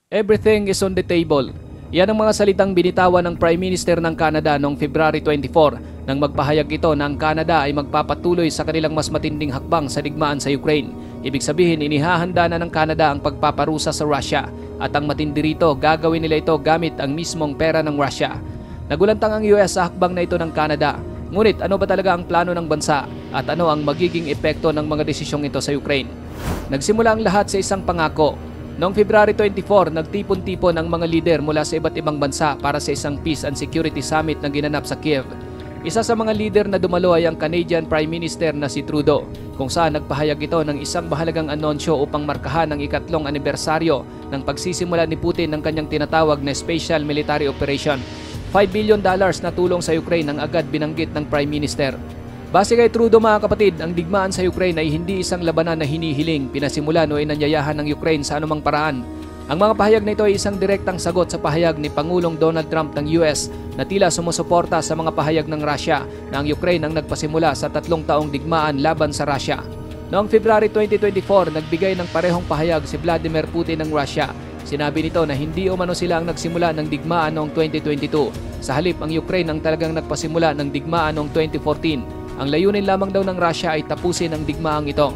Everything is on the table. Yan ang mga salitang binitawan ng Prime Minister ng Canada noong February 24 nang magpahayag ito na ang Canada ay magpapatuloy sa kanilang mas matinding hakbang sa digmaan sa Ukraine. Ibig sabihin, inihahanda na ng Canada ang pagpaparusa sa Russia at ang matindi rito, gagawin nila ito gamit ang mismong pera ng Russia. Nagulantang ang US sa hakbang na ito ng Canada. Ngunit ano ba talaga ang plano ng bansa at ano ang magiging epekto ng mga desisyong ito sa Ukraine? Nagsimula ang lahat sa isang pangako. Noong February 24, nagtipon-tipon ang mga lider mula sa iba't ibang bansa para sa isang Peace and Security Summit na ginanap sa Kiev. Isa sa mga lider na dumalo ay ang Canadian Prime Minister na si Trudeau, kung saan nagpahayag ito ng isang bahalagang anunsyo upang markahan ang ikatlong anibersaryo ng pagsisimula ni Putin ng kanyang tinatawag na Special Military Operation. $5 billion na tulong sa Ukraine ang agad binanggit ng Prime Minister. Base kay Trudeau mga kapatid, ang digmaan sa Ukraine ay hindi isang labanan na hinihiling, pinasimulan o inanyayahan ng Ukraine sa anumang paraan. Ang mga pahayag na ito ay isang direktang sagot sa pahayag ni Pangulong Donald Trump ng US na tila sumusuporta sa mga pahayag ng Russia na ang Ukraine ang nagpasimula sa 3 taong digmaan laban sa Russia. Noong February 2024, nagbigay ng parehong pahayag si Vladimir Putin ng Russia. Sinabi nito na hindi umano sila ang nagsimula ng digmaan noong 2022. Sa halip, ang Ukraine ang talagang nagpasimula ng digmaan noong 2014. Ang layunin lamang daw ng Russia ay tapusin ang digmaang ito.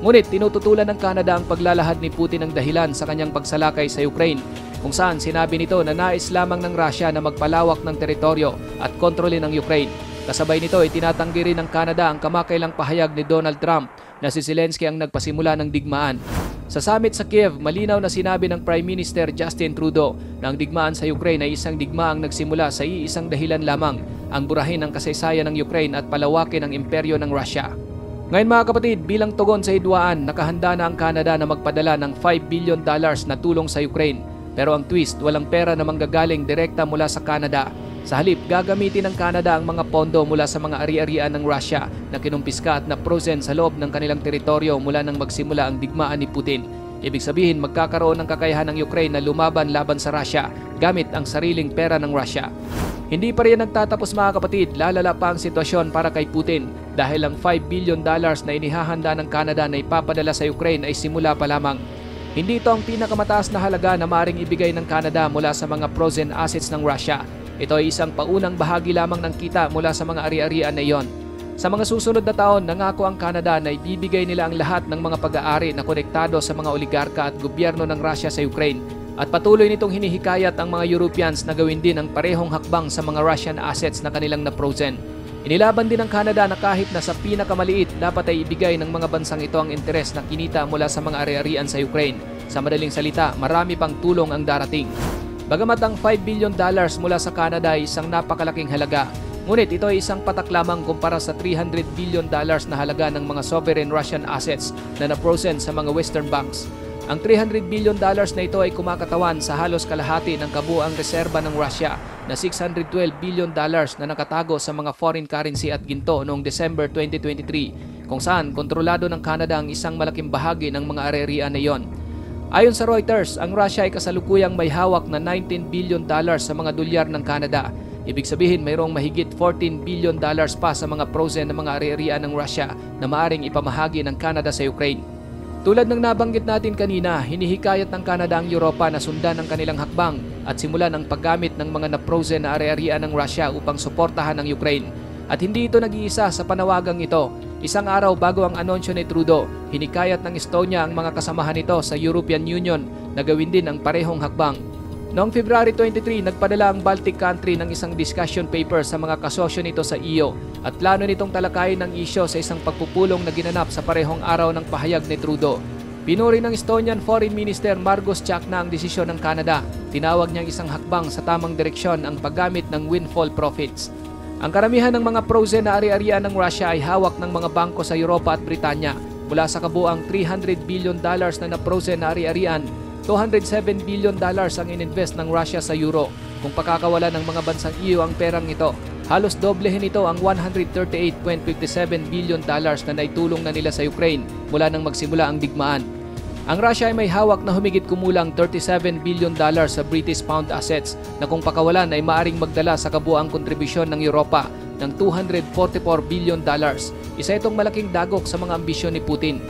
Ngunit tinututulan ng Canada ang paglalahad ni Putin ng dahilan sa kanyang pagsalakay sa Ukraine, kung saan sinabi nito na nais lamang ng Russia na magpalawak ng teritoryo at kontrolin ang Ukraine. Kasabay nito ay tinatanggi rin ng Canada ang kamakailang pahayag ni Donald Trump na si Zelensky ang nagpasimula ng digmaan. Sa summit sa Kiev, malinaw na sinabi ng Prime Minister Justin Trudeau na ang digmaan sa Ukraine ay isang digmaang nagsimula sa iisang dahilan lamang, ang burahin ang kasaysayan ng Ukraine at palawakin ang imperyo ng Russia. Ngayon mga kapatid, bilang tugon sa hidwaan, nakahanda na ang Canada na magpadala ng $5 billion na tulong sa Ukraine. Pero ang twist, walang pera na manggagaling direkta mula sa Canada. Sa halip, gagamitin ng Canada ang mga pondo mula sa mga ari-arian ng Russia na kinumpiska at na-frozen sa loob ng kanilang teritoryo mula nang magsimula ang digmaan ni Putin. Ibig sabihin, magkakaroon ng kakayahan ng Ukraine na lumaban laban sa Russia gamit ang sariling pera ng Russia. Hindi pa rin nagtatapos mga kapatid, lalala pa ang sitwasyon para kay Putin dahil ang $5 billion na inihahanda ng Canada na ipapadala sa Ukraine ay simula pa lamang. Hindi ito ang pinakamataas na halaga na maaaring ibigay ng Canada mula sa mga frozen assets ng Russia. Ito ay isang paunang bahagi lamang ng kita mula sa mga ari-arian na iyon. Sa mga susunod na taon, nangako ang Canada na ibibigay nila ang lahat ng mga pag-aari na konektado sa mga oligarka at gobyerno ng Russia sa Ukraine. At patuloy nitong hinihikayat ang mga Europeans na gawin din ang parehong hakbang sa mga Russian assets na kanilang na-frozen. Inilaban din ng Canada na kahit na sa pinakamaliit, dapat ay ibigay ng mga bansang ito ang interes na kinita mula sa mga ari-arian sa Ukraine. Sa madaling salita, marami pang tulong ang darating. Bagamat ang $5 billion mula sa Canada ay isang napakalaking halaga, ngunit ito ay isang patak lamang kumpara sa $300 billion na halaga ng mga sovereign Russian assets na na-frozen sa mga Western banks. Ang $300 billion na ito ay kumakatawan sa halos kalahati ng kabuuang reserba ng Russia na $612 billion na nakatago sa mga foreign currency at ginto noong December 2023, kung saan kontrolado ng Canada ang isang malaking bahagi ng mga ari-arian na iyon. Ayon sa Reuters, ang Russia ay kasalukuyang may hawak na $19 billion sa mga dolyar ng Canada. Ibig sabihin mayroong mahigit $14 billion pa sa mga frozen na mga ari-arian ng Russia na maaring ipamahagi ng Canada sa Ukraine. Tulad ng nabanggit natin kanina, hinihikayat ng Canada ang Europa na sundan ang kanilang hakbang at simulan ang paggamit ng mga na-frozen na ari-arian ng Russia upang suportahan ang Ukraine. At hindi ito nag-iisa sa panawagang ito. Isang araw bago ang anunsyo ni Trudeau, hinikayat ng Estonia ang mga kasamahan nito sa European Union na gawin din ang parehong hakbang. Noong February 23, nagpadala ang Baltic country ng isang discussion paper sa mga kasosyo nito sa EU at plano nitong talakayin ng isyo sa isang pagpupulong na ginanap sa parehong araw ng pahayag ni Trudeau. Pinuri ng Estonian Foreign Minister Margus Tsahkna ang desisyon ng Canada. Tinawag niyang isang hakbang sa tamang direksyon ang paggamit ng windfall profits. Ang karamihan ng mga frozen na ari-arian ng Russia ay hawak ng mga bangko sa Europa at Britanya. Mula sa kabuang $300 billion na na-frozen na ari-arian, $207 billion ang ininvest ng Russia sa euro. Kung pakakawalan ng mga bansang EU ang perang ito, halos doblehin ito ang $138.57 billion na naitulong na nila sa Ukraine mula nang magsimula ang digmaan. Ang Russia ay may hawak na humigit kumulang $37 billion sa British pound assets na kung pakawalan ay maaring magdala sa kabuang kontribusyon ng Europa ng $244 billion. Isa itong malaking dagok sa mga ambisyon ni Putin.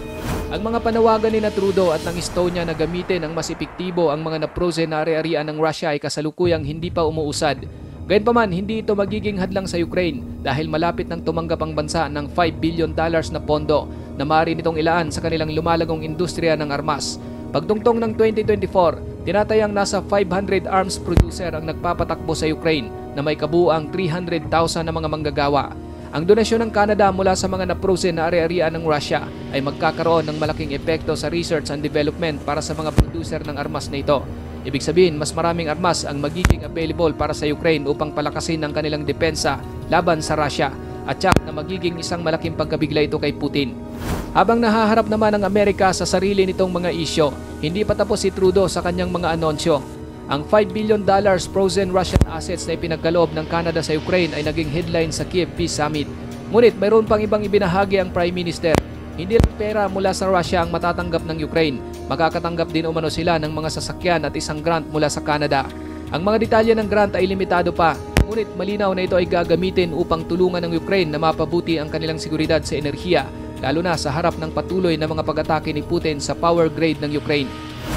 Ang mga panawagan ni Trudeau at ng Estonia na gamitin ang mas epektibo ang mga na-frozen na ari-arian ng Russia ay kasalukuyang hindi pa umuusad. Gayunpaman, hindi ito magiging hadlang sa Ukraine dahil malapit nang tumanggap ang bansa ng $5 billion na pondo na maaari nitong ilaan sa kanilang lumalagong industriya ng armas. Pagtungtong ng 2024, tinatayang nasa 500 arms producer ang nagpapatakbo sa Ukraine na may kabuuang 300,000 na mga manggagawa. Ang donasyon ng Canada mula sa mga na-frozen na ari-arian ng Russia ay magkakaroon ng malaking epekto sa research and development para sa mga producer ng armas na ito. Ibig sabihin, mas maraming armas ang magiging available para sa Ukraine upang palakasin ang kanilang depensa laban sa Russia at tiyak na magiging isang malaking pagkabigla ito kay Putin. Habang nahaharap naman ang Amerika sa sarili nitong mga isyo, hindi pa tapos si Trudeau sa kanyang mga anunsyo. Ang $5 billion frozen Russian assets na ipinagkaloob ng Canada sa Ukraine ay naging headline sa Kiev Peace Summit. Ngunit mayroon pang ibang ibinahagi ang Prime Minister. Hindi lang pera mula sa Russia ang matatanggap ng Ukraine. Makakatanggap din umano sila ng mga sasakyan at isang grant mula sa Canada. Ang mga detalye ng grant ay limitado pa. Ngunit malinaw na ito ay gagamitin upang tulungan ng Ukraine na mapabuti ang kanilang seguridad sa enerhiya, lalo na sa harap ng patuloy na mga pag-atake ni Putin sa power grid ng Ukraine.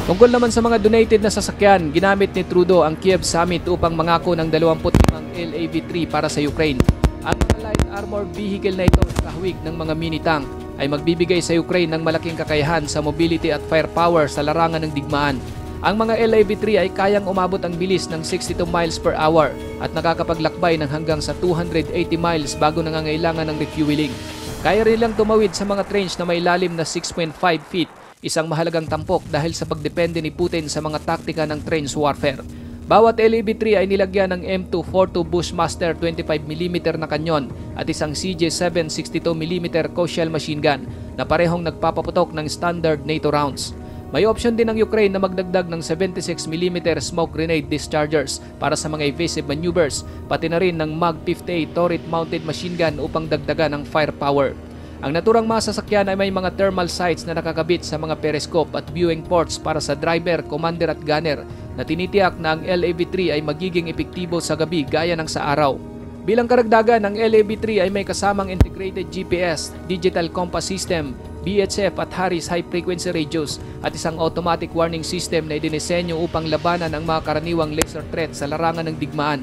Tungkol naman sa mga donated na sasakyan, ginamit ni Trudeau ang Kiev Summit upang mangako ng 25 LAV-3 para sa Ukraine. Ang mga light armor vehicle na ito sa kahawig ng mga mini-tank ay magbibigay sa Ukraine ng malaking kakayahan sa mobility at firepower sa larangan ng digmaan. Ang mga LAV-3 ay kayang umabot ang bilis ng 62 miles per hour at nakakapaglakbay ng hanggang sa 280 miles bago nangangailangan ng refueling. Kaya rin lang tumawid sa mga trench na may lalim na 6.5 feet, isang mahalagang tampok dahil sa pagdepende ni Putin sa mga taktika ng trench warfare. Bawat LAV-3 ay nilagyan ng M242 Bushmaster 25mm na kanyon at isang CJ7 62mm Koshel machine gun na parehong nagpapaputok ng standard NATO rounds. May option din ng Ukraine na magdagdag ng 76mm smoke grenade dischargers para sa mga evasive maneuvers, pati na rin ng MAG-58 turret-mounted machine gun upang dagdagan ang firepower. Ang naturang mga sasakyan ay may mga thermal sights na nakakabit sa mga periscope at viewing ports para sa driver, commander at gunner na tinitiyak na ang LAV-3 ay magiging epektibo sa gabi gaya ng sa araw. Bilang karagdagan, ang LAV-3 ay may kasamang integrated GPS, digital compass system, BHF at Harris high-frequency radios at isang automatic warning system na idinisenyo upang labanan ang mga karaniwang laser threat sa larangan ng digmaan.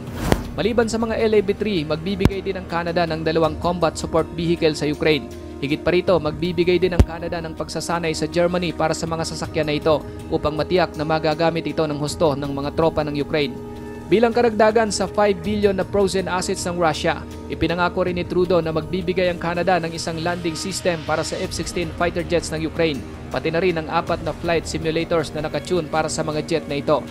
Maliban sa mga LAV-3, magbibigay din ang Canada ng 2 combat support vehicle sa Ukraine. Higit pa rito, magbibigay din ang Canada ng pagsasanay sa Germany para sa mga sasakyan na ito upang matiyak na magagamit ito ng husto ng mga tropa ng Ukraine. Bilang karagdagan sa 5 billion na frozen assets ng Russia, ipinangako rin ni Trudeau na magbibigay ang Canada ng isang landing system para sa F-16 fighter jets ng Ukraine, pati na rin ang 4 na flight simulators na nakatune para sa mga jet na ito.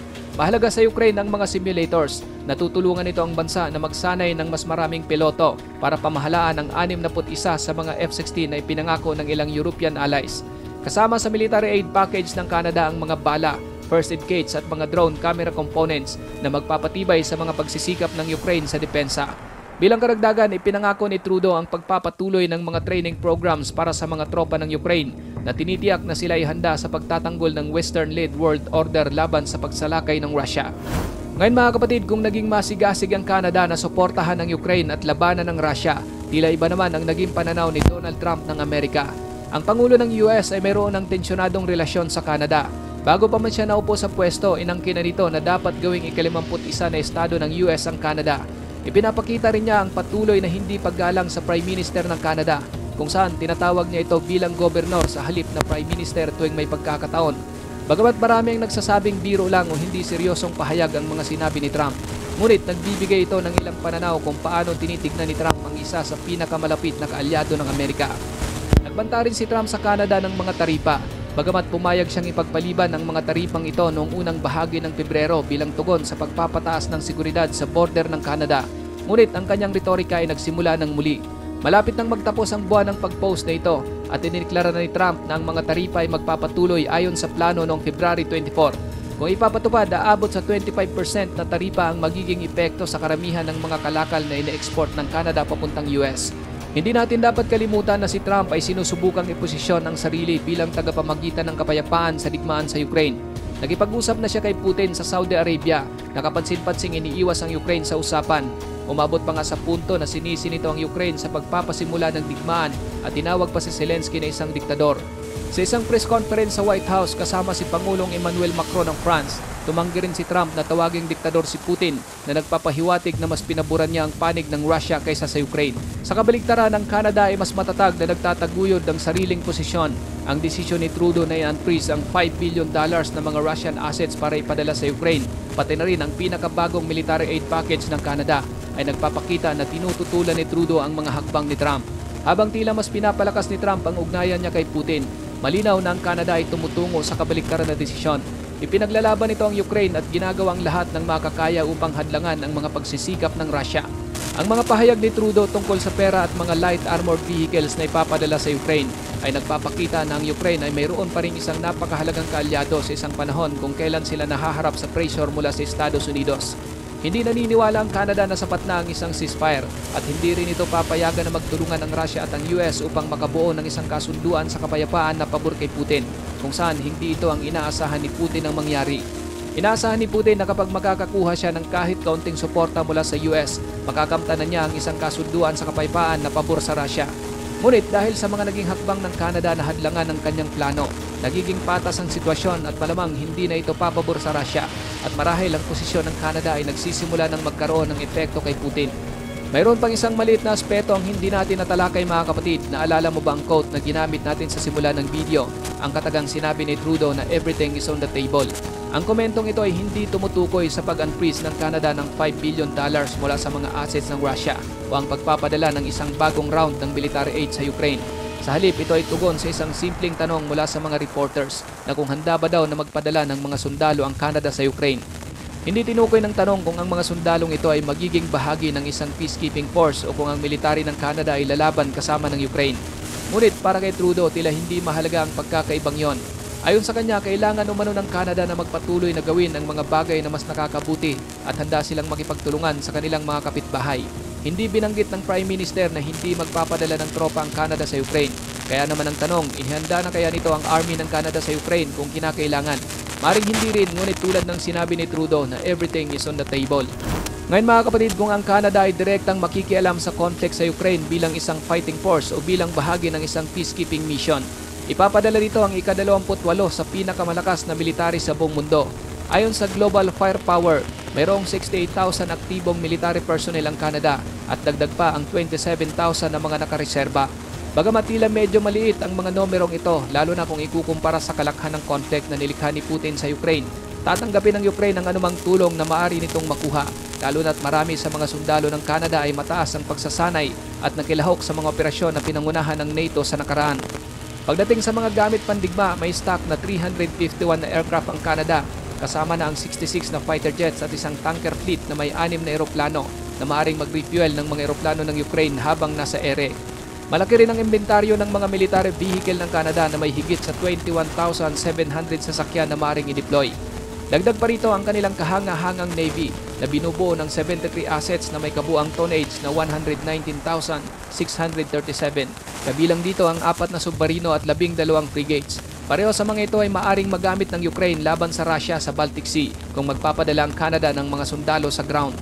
Mahalaga sa Ukraine ang mga simulators. Natutulungan nito ang bansa na magsanay ng mas maraming piloto para pamahalaan ang 61 sa mga F-16 na ipinangako ng ilang European allies. Kasama sa military aid package ng Canada ang mga bala, first aid kits at mga drone camera components na magpapatibay sa mga pagsisikap ng Ukraine sa depensa. Bilang karagdagan, ipinangako ni Trudeau ang pagpapatuloy ng mga training programs para sa mga tropa ng Ukraine na tinitiyak na sila ay handa sa pagtatanggol ng Western-led world order laban sa pagsalakay ng Russia. Ngayon mga kapatid, kung naging masigasig ang Canada na suportahan ng Ukraine at labanan ng Russia, tila iba naman ang naging pananaw ni Donald Trump ng Amerika. Ang Pangulo ng US ay mayroon ng tensyonadong relasyon sa Canada. Bago pa man siya naupo sa pwesto, inangkin na nito na dapat gawing ika-51 na estado ng US ang Canada. Ipinapakita rin niya ang patuloy na hindi paggalang sa Prime Minister ng Canada, kung saan tinatawag niya ito bilang gobernador sa halip na Prime Minister tuwing may pagkakataon. Bagamat marami ang nagsasabing biro lang o hindi seryosong pahayag ang mga sinabi ni Trump, ngunit nagbibigay ito ng ilang pananaw kung paano tinitignan ni Trump ang isa sa pinakamalapit na kaalyado ng Amerika. Nagbanta rin si Trump sa Canada ng mga taripa, bagamat pumayag siyang ipagpaliban ang mga taripang ito noong unang bahagi ng Pebrero bilang tugon sa pagpapataas ng seguridad sa border ng Canada. Ngunit ang kanyang retorika ay nagsimula ng muli. Malapit nang magtapos ang buwan ng pag-post na ito at iniklara na ni Trump na ang mga taripa ay magpapatuloy ayon sa plano noong February 24. Kung ipapatupad, aabot sa 25% na taripa ang magiging epekto sa karamihan ng mga kalakal na ine-export ng Canada papuntang US. Hindi natin dapat kalimutan na si Trump ay sinusubukang iposisyon ang sarili bilang tagapamagitan ng kapayapaan sa digmaan sa Ukraine. Nagipag-usap na siya kay Putin sa Saudi Arabia, nakapansin-pansing iniiwas ang Ukraine sa usapan. Umabot pa nga sa punto na sinisi nito ang Ukraine sa pagpapasimula ng digmaan at tinawag pa si Zelensky na isang diktador. Sa isang press conference sa White House kasama si Pangulong Emmanuel Macron ng France, tumanggi rin si Trump na tawaging diktador si Putin na nagpapahiwatig na mas pinaburan niya ang panig ng Russia kaysa sa Ukraine. Sa kabaligtaran, ang Canada ay mas matatag na nagtataguyod ng sariling posisyon. Ang desisyon ni Trudeau na i-unfreeze ang $5 billion na mga Russian assets para ipadala sa Ukraine, pati na rin ang pinakabagong military aid package ng Canada, ay nagpapakita na tinututulan ni Trudeau ang mga hakbang ni Trump. Habang tila mas pinapalakas ni Trump ang ugnayan niya kay Putin, malinaw na ang Canada ay tumutungo sa kabaligtaran na desisyon. Ipinaglalaban nito ang Ukraine at ginagawang lahat ng makakaya upang hadlangan ang mga pagsisikap ng Russia. Ang mga pahayag ni Trudeau tungkol sa pera at mga light armored vehicles na ipapadala sa Ukraine ay nagpapakita na ang Ukraine ay mayroon pa rin isang napakahalagang kaalyado sa isang panahon kung kailan sila nahaharap sa pressure mula sa Estados Unidos. Hindi naniniwala ang Canada na sapat na ang isang ceasefire at hindi rin ito papayagan na magtulungan ang Russia at ang US upang makabuo ng isang kasunduan sa kapayapaan na pabor kay Putin, kung saan hindi ito ang inaasahan ni Putin ang mangyari. Inaasahan ni Putin na kapag makakakuha siya ng kahit kaunting suporta mula sa US, makakamtanan niya ang isang kasunduan sa kapayapaan na pabor sa Russia. Ngunit dahil sa mga naging hakbang ng Canada na hadlangan ang kanyang plano, nagiging patas ang sitwasyon at malamang hindi na ito papabor sa Russia at marahil ang posisyon ng Canada ay nagsisimula ng magkaroon ng epekto kay Putin. Mayroon pang isang maliit na aspeto ang hindi natin natalakay mga kapatid. Naalala mo ba ang quote na ginamit natin sa simula ng video? Ang katagang sinabi ni Trudeau na everything is on the table. Ang komentong ito ay hindi tumutukoy sa pag-unfreeze ng Canada ng $5 billion mula sa mga assets ng Russia o ang pagpapadala ng isang bagong round ng military aid sa Ukraine. Sa halip, ito ay tugon sa isang simpleng tanong mula sa mga reporters na kung handa ba daw na magpadala ng mga sundalo ang Canada sa Ukraine. Hindi tinukoy ng tanong kung ang mga sundalong ito ay magiging bahagi ng isang peacekeeping force o kung ang military ng Canada ay lalaban kasama ng Ukraine. Ngunit para kay Trudeau, tila hindi mahalaga ang pagkakaibang yon. Ayon sa kanya, kailangan umano ng Canada na magpatuloy na gawin ang mga bagay na mas nakakabuti at handa silang makipagtulungan sa kanilang mga kapitbahay. Hindi binanggit ng Prime Minister na hindi magpapadala ng tropa ang Canada sa Ukraine. Kaya naman ang tanong, inihanda na kaya nito ang army ng Canada sa Ukraine kung kinakailangan? Maring hindi rin, ngunit tulad ng sinabi ni Trudeau na everything is on the table. Ngayon mga kapatid, kung ang Canada ay direktang makikialam sa conflict sa Ukraine bilang isang fighting force o bilang bahagi ng isang peacekeeping mission, ipapadala nito ang ika-28 sa pinakamalakas na military sa buong mundo. Ayon sa Global Firepower, mayroong 68,000 aktibong military personnel ang Canada at dagdag pa ang 27,000 na mga nakareserba. Bagamat tila medyo maliit ang mga numerong ito, lalo na kung ikukumpara sa kalakhan ng conflict na nilikha ni Putin sa Ukraine, tatanggapin ng Ukraine ang anumang tulong na maaari nitong makuha, lalo na't marami sa mga sundalo ng Canada ay mataas ang pagsasanay at nakilahok sa mga operasyon na pinangunahan ng NATO sa nakaraan. Pagdating sa mga gamit pandigma, may stock na 351 na aircraft ang Canada, kasama na ang 66 na fighter jets at isang tanker fleet na may 6 na eroplano na maaaring mag-refuel ng mga eroplano ng Ukraine habang nasa ere. Malaki rin ang inventaryo ng mga military vehicle ng Canada na may higit sa 21,700 sasakyan na maaaring i-deploy. Dagdag pa rito ang kanilang kahanga-hangang Navy na binubuo ng 73 assets na may kabuang tonnage na 119,637. Kabilang dito ang 4 na submarino at 12 frigates. Pareho sa mga ito ay maaring magamit ng Ukraine laban sa Russia sa Baltic Sea kung magpapadala ang Canada ng mga sundalo sa ground.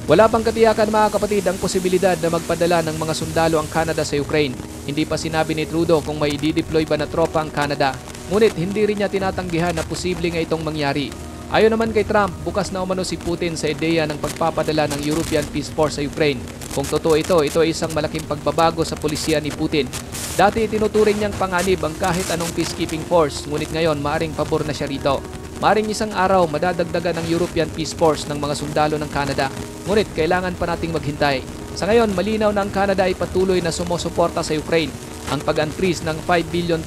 Wala pang katiyakan mga kapatid ang posibilidad na magpadala ng mga sundalo ang Canada sa Ukraine. Hindi pa sinabi ni Trudeau kung may i-deploy ba na tropa ang Canada. Ngunit hindi rin niya tinatanggihan na posible nga itong mangyari. Ayon naman kay Trump, bukas na umano si Putin sa ideya ng pagpapadala ng European Peace Force sa Ukraine. Kung totoo ito ay isang malaking pagbabago sa pulisya ni Putin. Dati tinuturing niyang panganib ang kahit anong peacekeeping force, ngunit ngayon maaring pabor na siya rito. Maaring isang araw madadagdagan ng European Peace Force ng mga sundalo ng Canada. Ngunit kailangan pa nating maghintay. Sa ngayon, malinaw na ang Canada ay patuloy na sumusuporta sa Ukraine. Ang pag-unfreeze ng $5 billion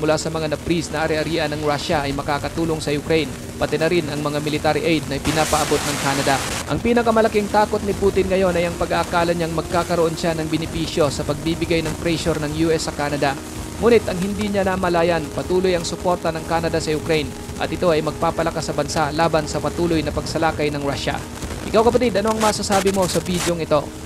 mula sa mga na-freeze na ari-arian ng Russia ay makakatulong sa Ukraine, pati na rin ang mga military aid na pinapaabot ng Canada. Ang pinakamalaking takot ni Putin ngayon ay ang pag-aakala niyang magkakaroon siya ng benepisyo sa pagbibigay ng pressure ng US sa Canada. Ngunit ang hindi niya namalayan, patuloy ang suporta ng Canada sa Ukraine at ito ay magpapalakas sa bansa laban sa patuloy na pagsalakay ng Russia. Ikaw kapatid, ano ang masasabi mo sa bidyong ito?